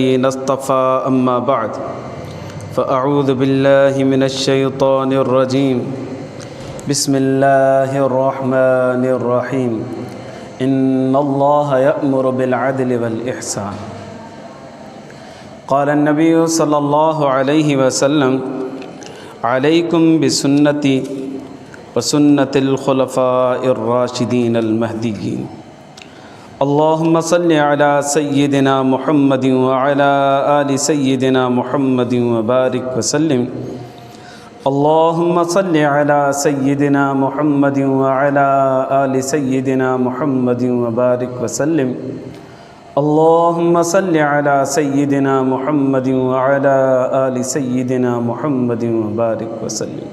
نصطفى أما بعد فأعوذ بالله من الشيطان الرجيم بسم الله الرحمن الرحيم إن الله يأمر بالعدل والإحسان قال النبي صلى الله عليه وسلم عليكم بسنتي وسنة الخلفاء الراشدين المهديين اللهم صل على سيدنا محمد وعلى آل سيدنا محمد وبارك وسلم اللهم صل على سيدنا محمد وعلى آل سيدنا محمد وبارك وسلم اللهم صل على سيدنا محمد وعلى آل سيدنا محمد وبارك वसल्लम।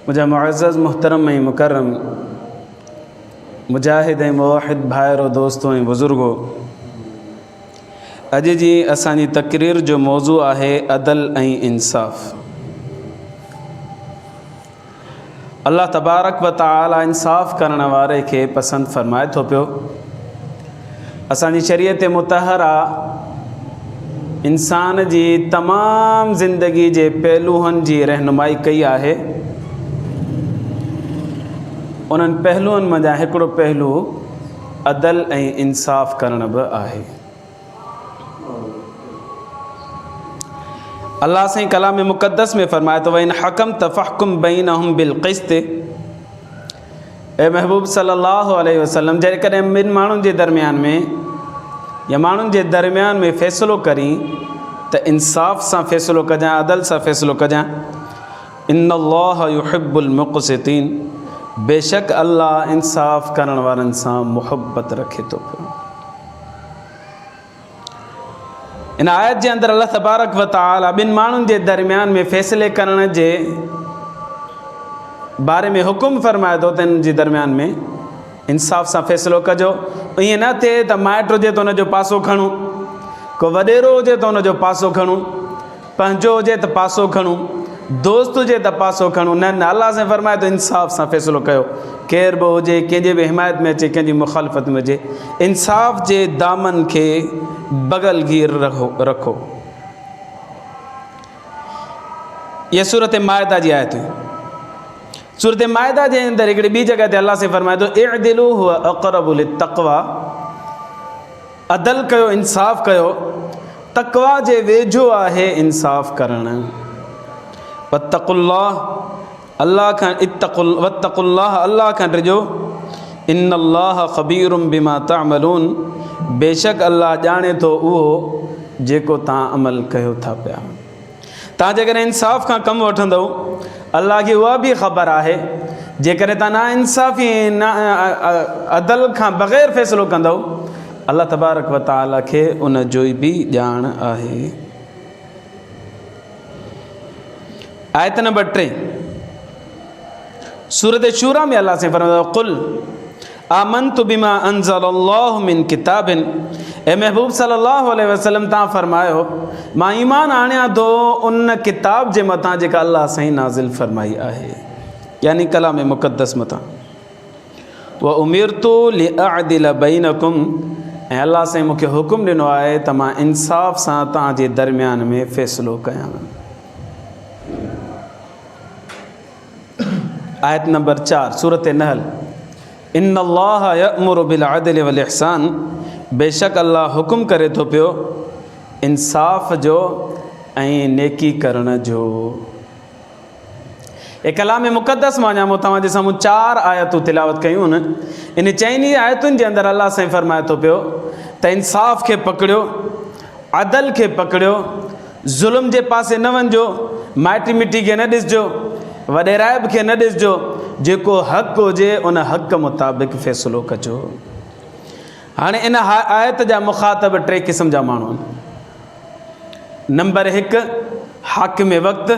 मुझा मुअज़्ज़ज़ मुहतरम ऐं मुकर्रम मुजाहिद ऐं मुवाहिद भाइरो दोस्तों ऐं बुज़ुर्गो, अॼु जी असांजी तक़रीर जो मौज़ू आहे अदल ऐं इंसाफ़। अल्लाह तबारक व तआला इंसाफ़ करण वारे खे पसंदि फ़रमाए थो पियो। असांजी शरीयत मुतहरा इंसान जी तमाम ज़िंदगी जे पहलूअनि जी रहनुमाई कई आहे। उन्हनि पहलुअनि मंझां हिकिड़ो पहलू अदल ऐं इंसाफ़ करण बि आहे। अल्लाह साईं कलाम मुक़द्दस में फ़रमाए थो वइन हकम तफ़हकुम बैनहुम बिल क़िस्त। ए महबूब सल्लल्लाहु अलैहि वसल्लम, जेकॾहिं ॿिनि माण्हुनि जे दरमियान में या माण्हुनि जे दरमियान में फ़ैसिलो करी त इंसाफ़ सां फ़ैसिलो कजां, अदल सां फ़ैसिलो कजां। इन्नल्लाह युहिब्बुल मुक़सितीन, बेशक अल्लाह इंसाफ़ करण वारनि सां मुहब्बत रखे थो पियो। इन आयत जे अंदरि अल्लाह तबारक व तआला ॿिनि माण्हुनि जे दरमियान में फ़ैसिले करण जे बारे में हुकुम फ़रमाए थो त इन जे दरमियान में इंसाफ़ सां फ़ैसिलो कजो। ईअं न थिए त माइट हुजे त हुनजो पासो खणूं, को वॾेरो हुजे त हुनजो पासो खणूं, पंहिंजो हुजे त पासो खणूं, दोस्त हुजे त पासो खणूं। न, अल्लाह सां फ़रमाए थो इंसाफ़ सां फ़ैसिलो कयो। केर बि हुजे, कंहिंजे बि हिमायत में अचे, कंहिंजी मुखालफ़त में हुजे, इंसाफ़ जे दामन खे बगलगीर रखो। इहा सूरत माइदा जी आयत। सूरत माइदा जे अंदरि हिकिड़ी ॿी जॻह ते अल्लाह से फ़रमाए थो इअदिलू हुव अक़रबु लित्तक़वा, अदल कयो, इंसाफ़ कयो, तक़वा जे वेझो आहे इंसाफ़ करणु। वत्तक़ुल्लाह, अल्लाह खां वत्तक़ुल्लाह, अल्लाह खां डिॼो। इन्नल्लाह ख़बीरुम बिमा तअमलून, बेशक अल्लाह ॼाणे थो उहो जेको तव्हां अमल कयो था पिया। तव्हां जेकॾहिं इंसाफ़ खां कमु वठंदव, अल्लाह खे उहा बि ख़बर आहे। जेकॾहिं तव्हां ना इंसाफ़ी न अदल खां बग़ैर फ़ैसिलो कंदव, अल्लाह तबारक व तआला खे उन जो बि ॼाण आहे। आयत नंबर 3 सूरत शूरा में अल्लाह से फरमाया कुल आमनतु बिमा अंज़लल्लाहु मिन किताबिन। ए महबूब सल्लल्लाहु अलैहि वसल्लम, तव्हां फ़रमायो मां ईमान आणियां थो उन किताब जे मथां जेका अल्लाह साईं नाज़िल फ़रमाई आहे, यानी कलाम मुक़द्दस मथां। व उमिरतु लिअअदिल बैनकुम, ऐं अल्लाह साईं मूंखे हुकुम ॾिनो आहे त मां इंसाफ़ सां तव्हांजे दरमियान में फ़ैसिलो कयां। आयत नंबर 4 सूरत नहल इन्नल्लाह यअमुरु बिल अदल वल इहसान, बेशक अल्लाह हुकुम करे थो पियो इंसाफ़ जो ऐं नेकी करण जो। ए कलाम मुक़द्दस मां मूं तव्हांजे साम्हूं 4 आयतूं तिलावत कयूं आहिनि। इन चइनी आयतुनि जे अंदरि अल्लाह साईं फ़रमाए थो पियो त इंसाफ़ खे पकड़ियो, अदल खे पकड़ियो, ज़ुल्म जे पासे न वञिजो, माइटी मिटी खे न ॾिसजो, वॾेराइब खे न ॾिसजो, जेको हक़ हुजे उन हक़ मुताबिक़ फ़ैसिलो कजो। हाणे इन आयत जा मुख़ातब 3 क़िस्म जा माण्हू आहिनि। नंबर 1 हाकिम वक़्त,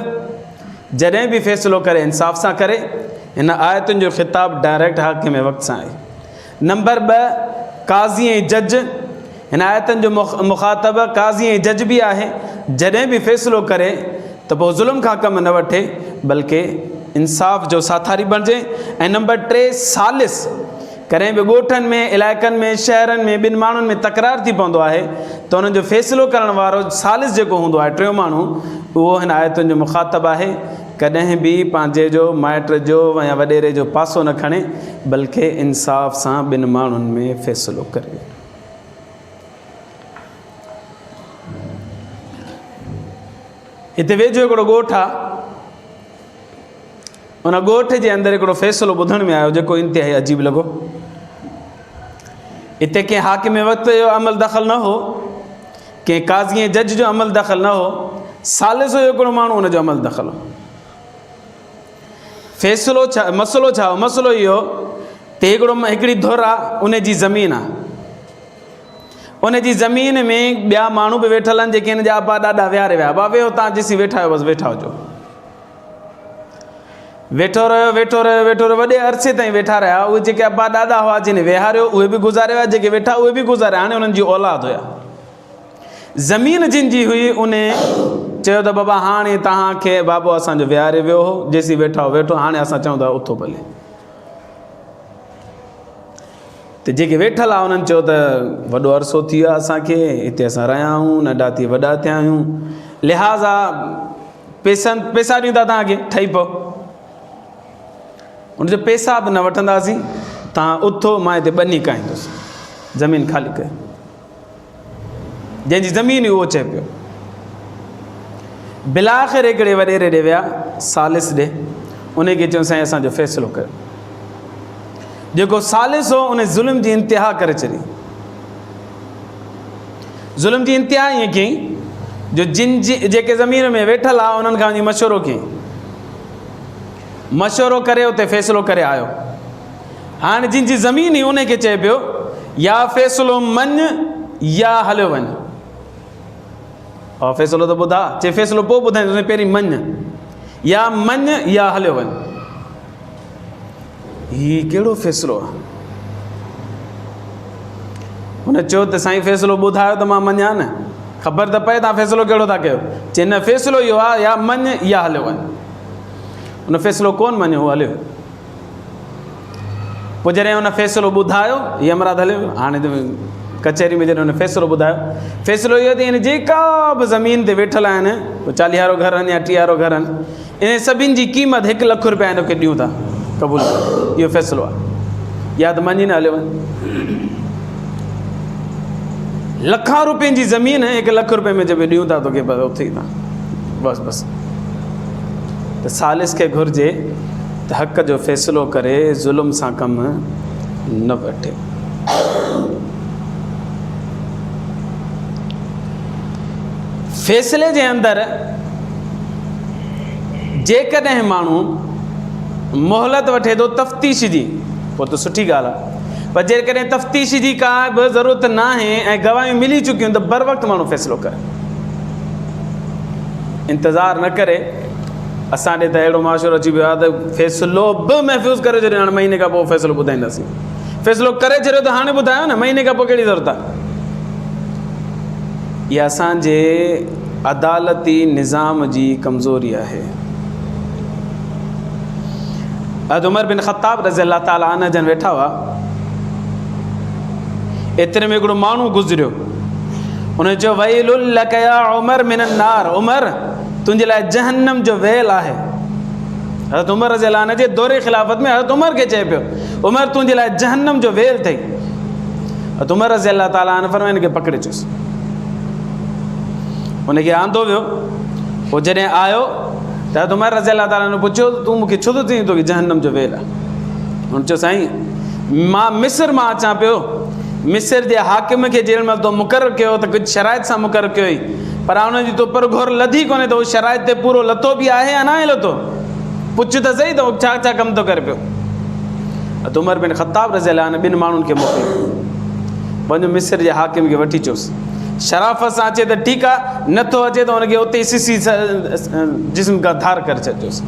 जॾहिं बि फ़ैसिलो करे इंसाफ़ सां करे। हिन आयतुनि जो ख़िताब डायरेक्ट हाकिम वक़्त सां आहे। नंबर 2 काज़ी ऐं जज, हिन आयतुनि जो मुख़ातब काज़ी ऐं जज बि आहे। जॾहिं बि फ़ैसिलो करे त पोइ ज़ुल्म खां कमु न वठे, बल्कि इंसाफ़ जो साथारी बणिजे। ऐं नंबर 3 सालिस, कॾहिं बि ॻोठनि में, इलाइक़नि में, शहरनि में ॿिनि माण्हुनि में तकरार थी पवंदो आहे त उन्हनि जो फ़ैसिलो करण वारो सालिस जेको हूंदो आहे, टियों माण्हू, उहो हिन आयतुनि जो मुख़ातबु आहे। कॾहिं बि पंहिंजे जो, माइट जो या वॾेरे जो पासो न खणे, बल्कि इंसाफ़ सां ॿिनि माण्हुनि में फ़ैसिलो करे। हिते वेझो हिकिड़ो ॻोठु आहे, उन ॻोठ जे अंदरि हिकिड़ो फ़ैसिलो ॿुधण में आयो जेको इंतिहाई अजीब लॻो। हिते कंहिं हाकिम वक़्त जो अमल दख़ल न हो, कंहिं काज़ी जज जो अमल दख़ल न हो, सालिस जो हिकिड़ो माण्हू उनजो अमल दख़ल हो। फ़ैसिलो छा, मसइलो छा हो? मसइलो इहो त हिकिड़ी धुर आहे, उन जी ज़मीन आहे, उन जी ज़मीन में ॿिया माण्हू बि वेठल आहिनि जेके हिन जा अबा ॾाॾा विहारे विया। अबा वेहो, तव्हां जेसीं वेठा आहियो बसि वेठा हुजो। वेठो रहियो, वेठो रहियो, वेठो रहियो, वॾे अरसे ताईं वेठा रहिया। उहे जेके अबा ॾाॾा हुआ जिन विहारियो, उहे बि गुज़ारे विया, जेके वेठा उहे बि गुज़ारिया। हाणे उन्हनि जी औलाद हुया। ज़मीन जिन जी हुई, उन चयो त बाबा हाणे तव्हांखे बाबो असांजो विहारे वियो हो, जेसीं वेठा हो वेठो, हाणे असां चऊं था उथो भले। त जेके वेठल आहे उन्हनि चयो त वॾो अरसो थी वियो आहे असांखे, हिते असां रहिया आहियूं, नंढा थी वॾा थिया आहियूं, लिहाज़ा पैसा ॾियूं था तव्हांखे, ठही पओ। उनजो पैसा बि न वठंदासीं, तव्हां उथो, मां हिते ॿनी काईंदुसि, ज़मीन ख़ाली कयो। जंहिंजी ज़मीन हुई उहो चए पियो। बिलाख़िर हिकिड़े वॾेरे ॾे विया, सालिस ॾे, उनखे चयो साईं असांजो फ़ैसिलो कयो। जेको सालिस हो उन ज़ुल्म जी इंतिहा करे छॾी। ज़ुल्म जी इंतिहा ईअं कयईं जो जेके ज़मीन में वेठल आहे उन्हनि खां वञी मशवरो कयईं, मशवरो करे उते फ़ैसिलो करे आयो। हाणे जिन जी ज़मीन हुई उनखे चए पियो या फ़ैसिलो मञ या हलियो वञ। और फ़ैसिलो त ॿुधा, चए फ़ैसिलो पोइ ॿुधाईंदुसि, पहिरीं मञ, या मञ या हलियो वञ। हीउ कहिड़ो फ़ैसिलो आहे? हुन चयो त साईं फ़ैसिलो ॿुधायो त मां मञा न, ख़बर त पए तव्हां फ़ैसिलो कहिड़ो था कयो। चए न, फ़ैसिलो इहो आहे या मञ या हलियो वञ। हुन फ़ैसिलो कोन मञियो, उहो हलियो। पोइ जॾहिं हुन फ़ैसिलो ॿुधायो, हीअ अमराद हलियो। हाणे कचहरी में जॾहिं हुन फ़ैसिलो ॿुधायो, फ़ैसिलो इहो त हिन जेका बि ज़मीन ते वेठल आहिनि, 40 घर आहिनि या 30 घर आहिनि, इन सभिनि जी क़ीमत 1 लख रुपया हिनखे ॾियूं था, क़बूल। इहो फ़ैसिलो आहे, या त मञी न हलियो वञ। लखां रुपयनि जी ज़मीन 1 लख रुपये में जब ॾियूं था तोखे, बसि उथे ई था, बसि बसि। त सालिस खे घुरिजे त हक़ जो फ़ैसिलो करे, ज़ुल्म सां कमु न वठे। फ़ैसिले जे अंदरि जेकॾहिं माण्हू मोहलत वठे थो तफ़्तीश जी, पोइ त सुठी ॻाल्हि आहे। पर जेकॾहिं तफ़्तीश जी का बि ज़रूरत न आहे ऐं गवाहियूं मिली चुकियूं, त बर वक़्तु माण्हू फ़ैसिलो करे, इंतज़ारु न करे। असां ॾे त अहिड़ो माशूरो अची वियो आहे त फ़ैसिलो बि महफ़ूज़ करे छॾियो, हाणे महीने खां पोइ फ़ैसिलो ॿुधाईंदासीं। फ़ैसिलो करे छॾियो त हाणे ॿुधायो न, महीने खां पोइ कहिड़ी ज़रूरत आहे? इहा असांजे अदालती निज़ाम जी कमज़ोरी आहे। उमर बिन ख़त्ताब रज़ी अल्लाह ताला अन्हु जन वेठा हुआ, एतिरे में हिकिड़ो माण्हू गुज़रियो। उन चयो वैलुल लक या उमर मिनन नार, उमर तुंहिंजे लाइ जहन्नम जो वेल आहे। हज़रत उमर रज़ी अल्लाह अन्हु जे दौरे ख़िलाफ़त में हज़रत उमर खे चए पियो, उमर तुंहिंजे लाइ जहन्नम जो वेल अथई। हज़रत उमर रज़ी अल्लाह ताला अन्हु फरमायो हिनखे पकिड़े चुसि। उनखे आंदो वियो। पोइ जॾहिं आयो त हज़रत उमर रज़ी अल्लाह ताला ने पुछियो, तूं मूंखे छो थो चईं तोखे जहन्नम जो वेल आहे? हुन चयो साईं मां मिस्र मां अचां पियो, मिस्र जे हाकिम खे जेॾी महिल तो मुक़ररु कयो त कुझु शराइत सां मुक़ररु कयो ई, पर हुनजी तो पर घोर लधी कोन्हे त उहो शराइत ते पूरो लथो बि आहे या न आहे लथो? पुछ त सही त उहो छा छा कमु थो करे पियो। हज़रत उमर बिन ख़त्ताब रज़ी अल्लाह अन्हु 2 माण्हुनि खे मोकिलियो, वञो मिस्र जे हाकिम खे वठी अचोसि। शराफ़त सां अचे त ठीकु आहे, नथो अचे त हुनखे उते ई सिसी जिस्म खां धार करे छॾिजोसि।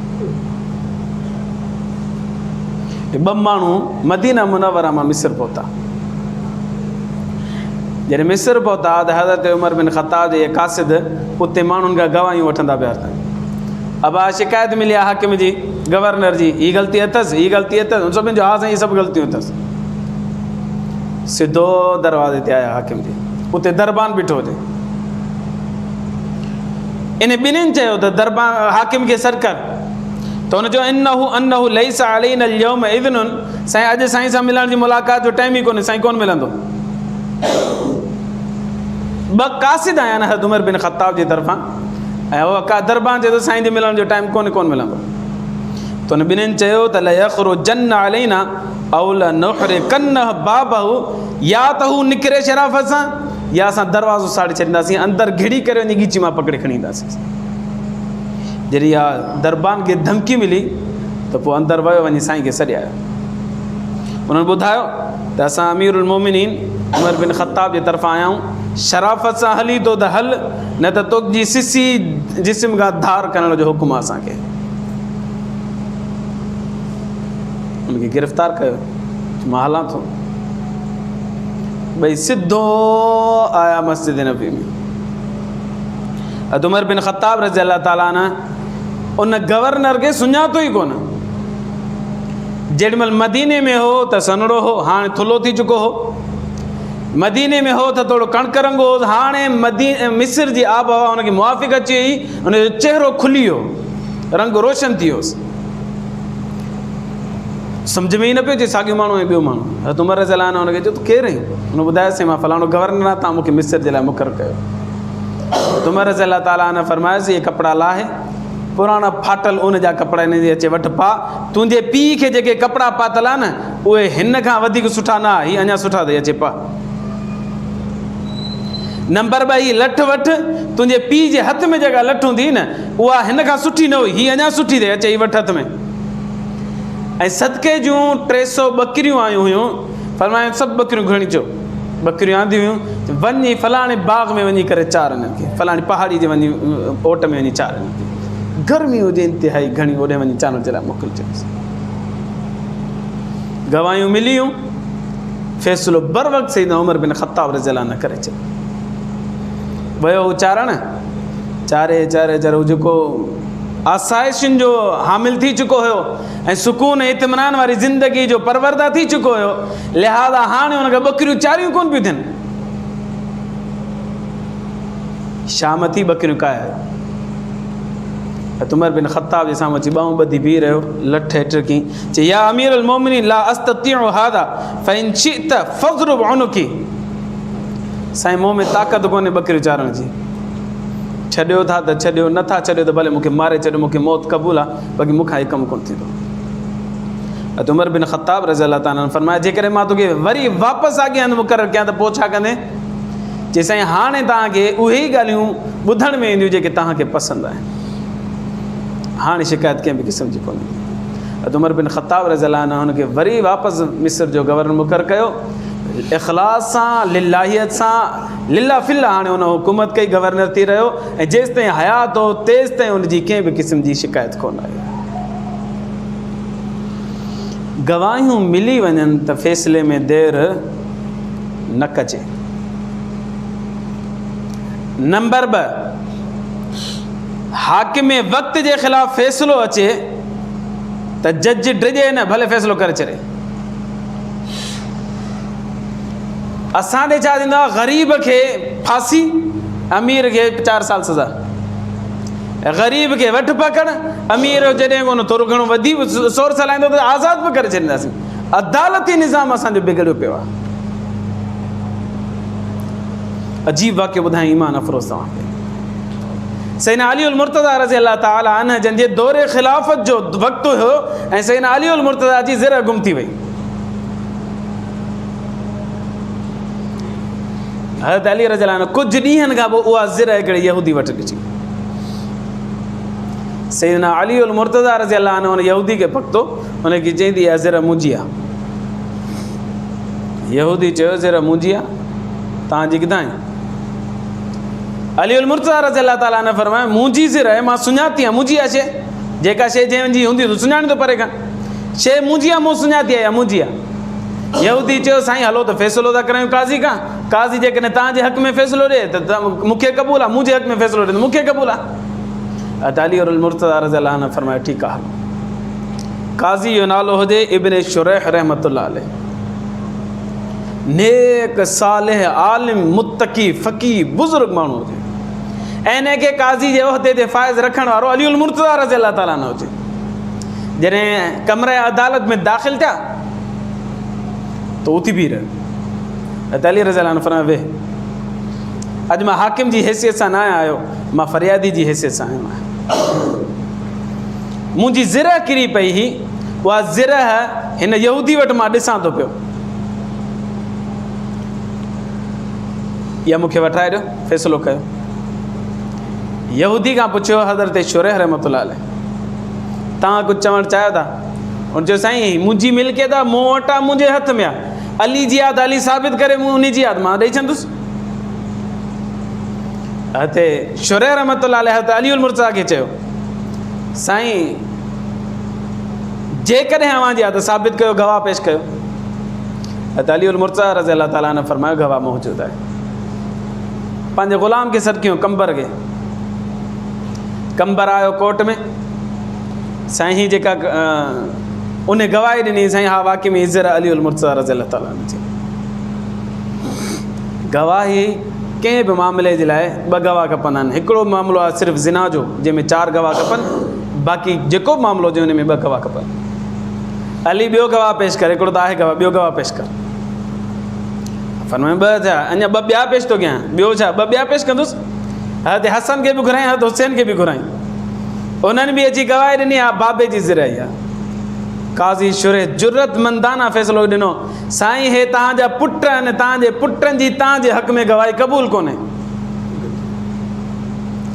2 माण्हू मदीना मुनव्वरा मां मिस्र पहुता। जॾहिं मिस्र पहुता त हज़रत उमर बिन ख़त्ताब जे कासिद उते माण्हुनि खां गवाहियूं वठंदा पिया था। अब शिकायत मिली आहे हाकिम जी, गवर्नर जी, हीअ ग़लती अथसि, हीअ ग़लती अथसि। सभिनि जो हा साईं, हीअ सभु ग़लतियूं अथसि। सिधो दरवाज़े ते आया हाकिम जे, उते दरबान बीठो हुजे। इन ॿिन्हिनि चयो त दरबान हाकिम खे सर कर, त हुन चयो अन्नहु लैसा अलैना अल-यौम इज़्नुन, साईं अॼु साईं सां मिलण जी मुलाक़ात जो टाइम ई कोन्हे, साईं कोन मिलंदो। ॿ कासिद आया आहिनि हज़रत उमर बिन ख़त्ताब जी तरफ़ां, ऐं उहा का दरबान चए थो साईं जे मिलण जो टाइम कोन मिलंदो। त हुन ॿिन्हिनि चयो त लयख़रुजन्न अलैना औ लनुहरिकन्न बाबहु, या त हू निकिरे शराफ़त सां या असां दरवाज़ो साड़े छॾींदासीं, अंदरि घिड़ी करे वञी ॻीची मां पकिड़े खणी ईंदासीं। जॾहिं इहा दरबान खे धमकी मिली त पोइ अंदरि वियो, वञी साईं खे सॾायो। उन्हनि ॿुधायो त असां अमीरुल मोमिनीन उमर बिन ख़त्ताब जे तरफ़ां आया आहियूं, शराफ़त सां हली तो त हल, न त तुंहिंजी सिसी जिस्म खां धार करण जो हुकुम आहे असांखे। उनखे गिरफ़्तार कयो, मां हलां थो। भई सिधो आया मस्जिद नबी में। उमर बिन ख़त्ताब रज़ी अल्लाह ताला अन्हु उन गवर्नर खे सुञातो ई कोन। जेॾीमहिल मदीने में हो त सनड़ो हो, हाणे थुलो थी चुको हो। मदीने में हो त थोरो कणक रंगो हो, हाणे मिस्र जी आबहवा हुनखे मुआफ़िक़ अची वई, हुनजो चहिरो खुली वियो, रंग रोशन थी वियोसि। सम्झ में ई न पियो अचे साॻियो माण्हू ऐं ॿियो माण्हू। हज़रत उमर रज़ी अल्लाह अन्हु हुनखे चयो तूं केरु आहीं? हुन ॿुधायोसीं मां फलाणो गवर्नर आहे, तव्हां मूंखे मिस्र जे लाइ मुक़ररु कयो। त उमर रज़ी अल्लाह ताला अन्हु फरमायोसि इहे कपिड़ा लाहे, पुराणा फाटल ऊन जा कपिड़ा इन जे अचे वठि पा, तुंहिंजे पीउ खे जेके कपिड़ा पातल आहे न उहे हिन खां वधीक सुठा न आहे, हीअ अञा सुठा अथई, अचे पा। नंबर 2 हीअ लठ वठि, तुंहिंजे पीउ जे हथ में जेका लठ हूंदी न उहा हिन खां सुठी न हुई, हीअ अञा सुठी अथई, अचे हीअ वठि हथ में। ऐं सदके जूं 300 ॿकरियूं आयूं हुयूं, फरमायो सभु ॿकरियूं खणी अचो। ॿकरियूं आंदियूं हुयूं, वञी फलाणे बाग में वञी करे चार हिननि खे, फलाणी पहाड़ी जे वञी ओट में वञी चार हिननि खे, गर्मी हुजे इंतिहाई घणी, ओॾे वञी चांवर जे लाइ मोकिलिजोसि। गवाहियूं मिलियूं, फ़ैसिलो बर वक़्तु सईदना उमर बिन ख़त्ताब रज़ी अल्लाह अन्हु करे छॾियो। वियो उचारण, चारे चारे चारे हू जेको आसाइशुनि जो हामिल थी चुको हुयो ऐं सुकून इत्मिनान वारी ज़िंदगी जो परवरदा थी चुको हुयो, लिहाज़ा हाणे हुनखे ॿकरियूं चारियूं कोन पियूं थियनि। शाम थी ॿकरियूं काया, उमर बिन ख़त्ताब जे साम्हूं अची ॿाहूं ॿधी बीह रहियो, लठ हेठि रखी, चई या अमीरुल मोमिनीन ला अस्ततिउ हादा फ़इन शिअत फ़ज़्रिब उनुकी। साईं मूं में ताक़त कोन्हे ॿकरियूं चारण जी, छॾियो था त छॾियो, नथा छॾियो त भले मूंखे मारे छॾियो, मूंखे मौत क़बूल आहे, बाक़ी मूंखां हीउ कमु कोन थींदो। त उमर बिन ख़त्ताब रज़ी अल्लाह ताला फरमाया जेकॾहिं मां तोखे वरी वापसि अॻियां मुक़ररु कयां त पोइ छा कंदे? चई साईं हाणे तव्हांखे उहे ई ॻाल्हियूं ॿुधण में ईंदियूं जेके तव्हांखे पसंदि आहिनि, हाणे शिकायत कंहिं बि क़िस्म जी कोन्हे। त उमर बिन ख़त्ताब रज़ी अल्लाह अन्हु हुनखे वरी वापसि मिस्र जो गवर्नर मुक़ररु कयो, इख़लास सां, लिल्लाहियत सां, लिल्ला फिल्ला हाणे हुन हुकूमत कई, गवर्नर थी रहियो, ऐं जेसि ताईं हयात हो तेसि ताईं हुनजी कंहिं बि क़िस्म जी शिकायत कोन आई। गवाहियूं मिली वञनि त फ़ैसिले में देरि न कजे। नंबर 2, हाकिम वक़्त जे ख़िलाफ़ फ़ैसिलो अचे त जज डिॼे न, भले फ़ैसिलो करे छॾे। असां ॾे छा थींदो आहे, ग़रीब खे फांसी, अमीर खे 4 साल सज़ा। ग़रीब खे वठि पकड़, अमीर जॾहिं कोन थोरो घणो वधीक सोर हलाईंदो त आज़ादु बि करे छॾींदासीं। अदालती निज़ाम असांजो बिगड़ियो पियो आहे। अजीब वाक़ियो ॿुधायां ईमान अफ़रोज़ तव्हांखे। सैयदना अली उल मुर्तज़ा रज़ी अल्लाह ताला अन्हु जंहिंजे दौरे ख़िलाफ़त जो वक़्तु हुयो ऐं सैयदना अली उल मुर्तज़ा जी ज़िर गुम थी वई। हज़रत अली रज़ी अल्लाह अन्हु कुझु ॾींहंनि खां पोइ उहा ज़िर हिकिड़े यहूदी वटि ॾिठी। सैयदना अली उल मुर्तज़ा रज़ी अल्लाह अन्हु हुन यहूदी खे पकतो, हुनखे चईंदी इहा ज़िर मुंहिंजी आहे। यहूदी चयो ज़िर मुंहिंजी आहे, तव्हांजी किथां आहे? अली उल मुर्तज़ा रज़ी अल्लाह ताला ने फरमाया मुंहिंजी ज़िर आहे, मां सुञाती आहियां, मुंहिंजी आहे शइ, जेका शइ जंहिंजी हूंदी तूं सुञाणींदो परे खां, शइ मुंहिंजी आहे, मूं सुञाती आहे, मुंहिंजी आहे। यहूदी चयो साईं हलो त फ़ैसिलो था करायूं काज़ी खां, काज़ी जेकॾहिं तव्हांजे हक़ में फ़ैसिलो ॾिए त मूंखे क़बूल आहे, मुंहिंजे हक़ में फ़ैसिलो ॾिए त मूंखे क़बूल आहे। अली उल मुर्तज़ा रज़ी अल्लाह ने फरमायो ठीकु आहे। काज़ी जो नालो हुजे इब्न शुरैह रहमतुल्लाह अलैह। नेक सालिह आलिम मुत्तकी फ़क़ी बुज़ुर्ग माण्हू हुजे ऐं इन खे काज़ी जे उहिदे ते फ़ाइज़ रखण वारो अलीउल मुर्तज़ा रज़ी अल्लाह ताला न हुजे। जॾहिं कमरे अदालत में दाख़िल थिया त उथी बीह रहियो। अली रज़ी अल्लाह अन्हु फरमायो वेह, अॼु मां हाकिम जी हैसियत सां न आयो, मां फ़रियादी जी हैसियत सां आयो आहियां। मुंहिंजी ज़िरह किरी पई हुई, उहा ज़िरह हिन यहूदी वटि मां ॾिसां थो पियो, इहा मूंखे वठाए ॾियो, फ़ैसिलो कयो। यहूदी खां पुछियो हज़रत शुरैह रहमतुल्लाह अलैह, तव्हां कुझु चवणु चाहियो था? उन चयो साईं मुंहिंजी मिल्कियत आहे, मूं वटि आहे, मुंहिंजे हथ में आहे, अली जी यादि अली साबित करे मूं उन जी यादि मां ॾेई छॾंदुसि। हिते शुरैह रहमतुल्लाह अलैह त अलीउल मुर्तज़ा खे चयो साईं जेकॾहिं अव्हां जी यादि साबित कयो, गवाह पेश कयो। हिते अलीउल मुर्तज़ा रज़ी अल्लाह ताला ने फरमायो गवाह मौजूद आहे। पंहिंजे ग़ुलाम खे सॾु कयूं, कंबर खे। कंबर आयो कोर्ट में, साईं ही जेका उन गवाही ॾिनी, साईं हा वाक़ई में ज़िरह अलीउल मुर्तज़ा रज़ी अल्लाह ताला जी। गवाही कंहिं बि मामले जे लाइ ॿ गवाह खपंदा आहिनि। हिकिड़ो मामिलो आहे सिर्फ़ु ज़िना जो, जंहिंमें 4 गवाह खपनि, बाक़ी जेको बि मामिलो हुजे हुन में 2 गवाह खपनि। अली ॿियो गवाह पेश करे, हिकिड़ो त आहे गवाह, ॿियो गवाह पेश कर। फरमायो 2 थिया, अञा 2 ॿिया पेश थो कयां, ॿियो छा 2 ॿिया पेश कंदुसि। हज़रत हसन खे बि घुराई, हज़रत हुसैन खे बि घुराई, उन्हनि बि अची गवाही ॾिनी, हा बाबे जी ज़िरह आहे। काज़ी शुरैह जुर्रतमंदाना फ़ैसिलो ॾिनो, साईं हे तव्हांजा पुट आहिनि, तव्हांजे पुटनि जी तव्हांजे हक़ में गवाही क़बूल कोन्हे।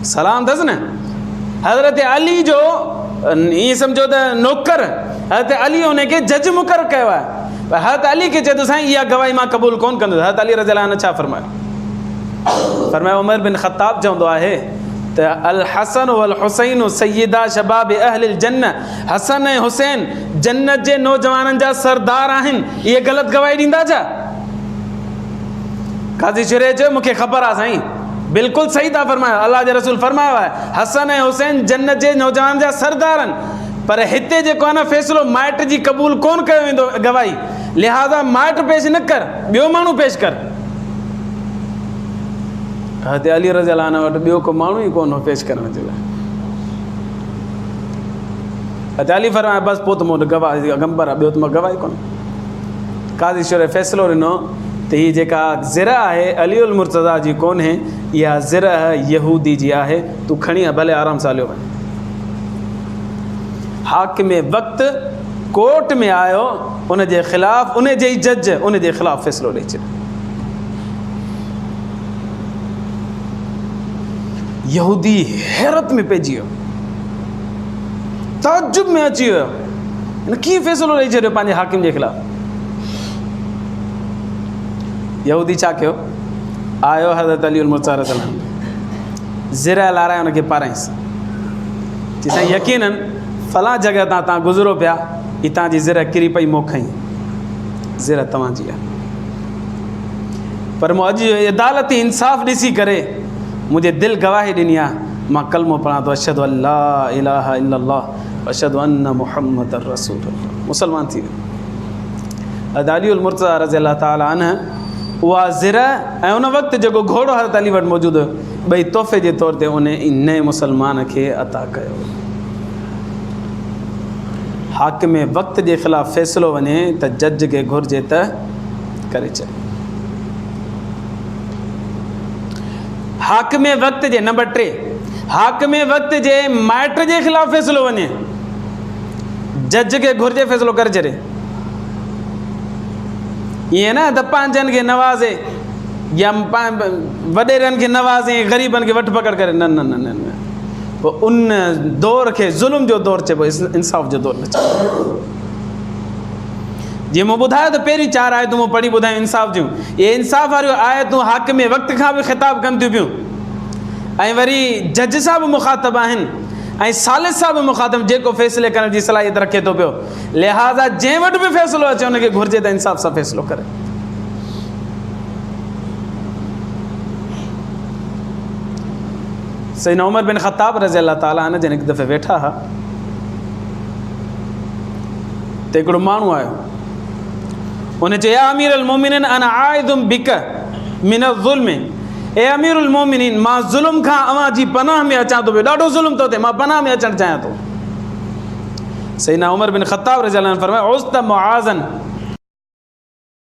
सलाम अथसि न। हज़रत अली जो ईअं सम्झो त नौकर, हज़रत अली उनखे जज मुक़ररु कयो आहे, हज़रत अली खे चए थो साईं इहा गवाही मां क़बूल कोन कंदुसि। हज़रत अली रज़ी अल्लाह अन्हु छा फरमायो? फरमायो उमर बिन ख़त्ताब चवंदो आहे त अल हसन वल हुसैन सय्यदा शबाब अहलिल जन्नह, हसन ऐं हुसैन जन्नत जे नौजवाननि जा सरदार आहिनि। इहे ग़लति गवाही ॾींदा छा? काज़ी शुरैह चयो मूंखे ख़बर आहे साईं, बिल्कुलु सही था फरमायो। अल्लाह जे रसूल फरमायो आहे हसन ऐं हुसैन जन्नत जे नौजवान जा सरदार आहिनि, पर हिते जेको आहे न फ़ैसिलो माइट जी क़बूल कोन कयो वेंदो गवाही, लिहाज़ा माइट पेश न कर, ॿियो माण्हू पेश कर। हज़रत अली रज़ी अल्लाह अन्हु वटि ॿियो को माण्हू ई कोन हो पेश करण जे लाइ। हज़रत अली फरमायो बसि पोइ त मूं वटि गवाह गंबर आहे, ॿियो त मां गवाही कोन। काज़ी शुरैह फ़ैसिलो ॾिनो त हीअ जेका ज़िरह आहे अलीउल मुर्तज़ा जी कोन्हे, इहा ज़िरह यहूदी जी आहे, तूं खणी भले आराम सां हलियो वञ। हाकिम वक़्तु कोर्ट में आयो, उन जे ख़िलाफ़ उन जे ई जज उन जे ख़िलाफ़ फ़ैसिलो ॾेई छॾियो। यहूदी हैरत में पइजी वियो, ताजुब में अची वियो, हिन कीअं फ़ैसिलो ॾेई छॾियो पंहिंजे हाकिम जे ख़िलाफ़। यहूदी छा कयो, आयो हज़रत अलीउल मुर्तज़ा रज़ी अल्लाह अन्हु, ज़िरह लाराए हुनखे पाराईंसि, चई साईं यकीनन फलां जॻह तां तव्हां गुज़रो पिया, ही तव्हांजी ज़िरह किरी पई, मूं खईं, ज़िरह तव्हांजी आहे, पर मूं अॼु अदालती इंसाफ़ ॾिसी करे मुंहिंजे दिलि गवाही ॾिनी आहे, मां कलमो पढ़ां थो अशहदु अल्ला इलाहा इल्लल्लाह व अशहदु अन्न मुहम्मदर रसूलुल्लाह, मुसलमान थी वियो। हज़रत अलीउल मुर्तज़ा रज़ी अल्लाह ताला अन्हु उहा ज़िरह ऐं उन वक़्तु जेको घोड़ो हज़रत अली वटि मौजूदु हुयो, ॿई तोहफ़े जे तौर ते उन नए मुसलमान खे अता कयो। हाकिम वक़्त जे ख़िलाफ़ु फ़ैसिलो वञे त जज खे घुरिजे त करे छॾे। हाकिम वक़्त जे नंबर 3, हाकिम वक़्त जे माइट जे ख़िलाफ़ु फ़ैसिलो वञे, जज खे घुरिजे फ़ैसिलो करे छॾे। ईअं न त पंहिंजनि खे नवाज़े या वॾेरनि खे नवाज़े, ग़रीबनि खे वठि पकड़ करे, न न न न न, पोइ उन दौर खे ज़ुल्म जो दौरु चइबो, इंसाफ़ जो दौरु न चइबो। जीअं मूं ॿुधायो त पहिरीं 4 आयतूं मूं पढ़ी ॿुधायूं इंसाफ़ जूं, इहे इंसाफ़ वारियूं आयतूं हाकिम वक़्त खां बि ख़िताब कनि थियूं पियूं, ऐं वरी जज सां बि मुखातब आहिनि, ऐं सालिस सां बि मुखातब, जेको फ़ैसिले करण जी सलाहियत रखे थो पियो। लिहाज़ा जंहिं वटि बि फ़ैसिलो अचे हुनखे घुरिजे त इंसाफ़ सां फ़ैसिलो करे। सैयदना उमर बिन ख़त्ताब रज़ी अल्लाह ताला अन्हु जन हिकु दफ़े वेठा हुआ त हिकिड़ो माण्हू आयो, उन्हें चयो या अमीर अल मोमिनीन अना आइदुम बिक मिन ज़ुल्म, ए अमीर उल मोमिनीन मां ज़ुल्म खां अवां जी पनाह में अचां थो पियो, ॾाढो ज़ुल्म थो थिए, मां पनाह में अचणु चाहियां थो। सैयदना उमर बिन ख़त्ताब रज़ियल्लाहु अन्हु फरमाया उस्त मुआज़न